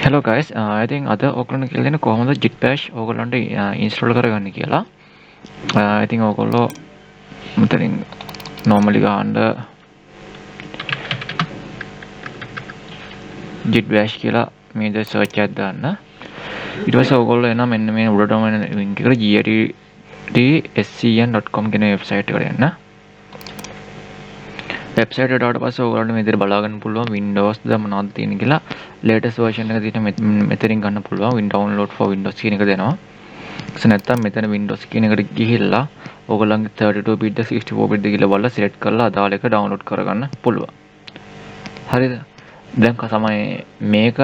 Hello guys, I think අද ඔයගොල්ලෝ කියලා දෙන කොහොමද git bash ඔයගොල්ලන්ට install කරගන්න කියලා. I think ඔයගොල්ලෝ මෙතනින් normally ගහන්න git bash කියලා මේ search එකක් දාන්න. ඊට පස්සේ ඔයගොල්ලෝ එනවා මෙන්න මේ උඩටම එන link එකට gitscn.com කියන website එකට යන්න. වෙබ්සයිට් එකට ආවට පස්සේ ඔයගොල්ලන්ට මේ විදිහට බලා ගන්න පුළුවන් Windows ද මොනවද තියෙන කියලා latest version එක දිහා මෙතනින් ගන්න පුළුවන් download for Windows කියන එක දෙනවා. ඊට නැත්තම් මෙතන Windows කියන එකට ගිහිල්ලා ඔයගොල්ලන්ගේ 32 bit ද 64 bit ද කියලා බලලා select කරලා අදාළ එක download කරගන්න පුළුවන්. හරිද? දැන් තමයි මේක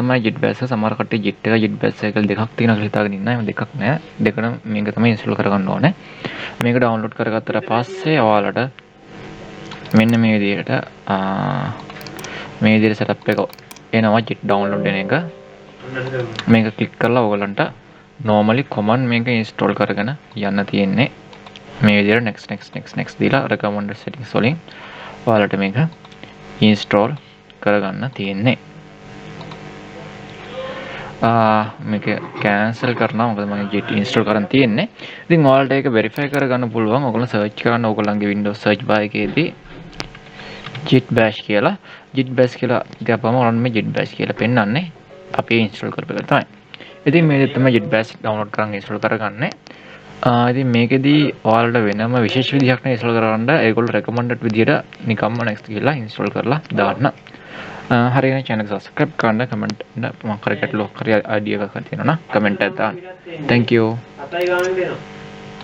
තමයි git bash එක. සමහර කට්ටිය git එක git bash එක කියලා දෙකක් තියෙනවා කියලා හිතාගෙන ඉන්නවා. එහෙම දෙකක් නෑ. දෙකම මේක තමයි install කරගන්න ඕනේ. මේක download කරගත්තට පස්සේ ඔයාලට මෙන්න මේ විදිහට setup එක එනවා git download වෙන එක. මේක click කරලා ඔයගලන්ට normally command මේක install කරගෙන යන්න තියෙන්නේ. මේ විදිහට next දීලා recommended settings වලින් ඔයාලට මේක install කරගන්න තියෙන්නේ. මේක cancel කරනවා මොකද මම git install කරන් තියෙන්නේ. ඉතින් ඔයාලට ඒක verify කරගන්න පුළුවන්. ඔයගොල්ලෝ search කරන්න ඔයගොල්ලන්ගේ Windows search bar එකේදී git bash කියලා ගියාම ඔයාලට මේ git bash කියලා පෙන්නන්නේ අපි install කරපු එක තමයි. ඉතින් මේ තමයි git bash download කරන් install කරගන්නේ. ඉතින් මේකෙදී ඔයාලට වෙනම විශේෂ විදිහක් නේ install කරගන්න. ඒගොල්ලෝ recommended විදිහට නිකම්ම next කියලා install කරලා දාන්න. හරියන channel එක subscribe කරන්න, comment මම කරකට ලොක් කරේ idea එකක් තියෙනවා නම් comment එකක් දාන්න. Thank you.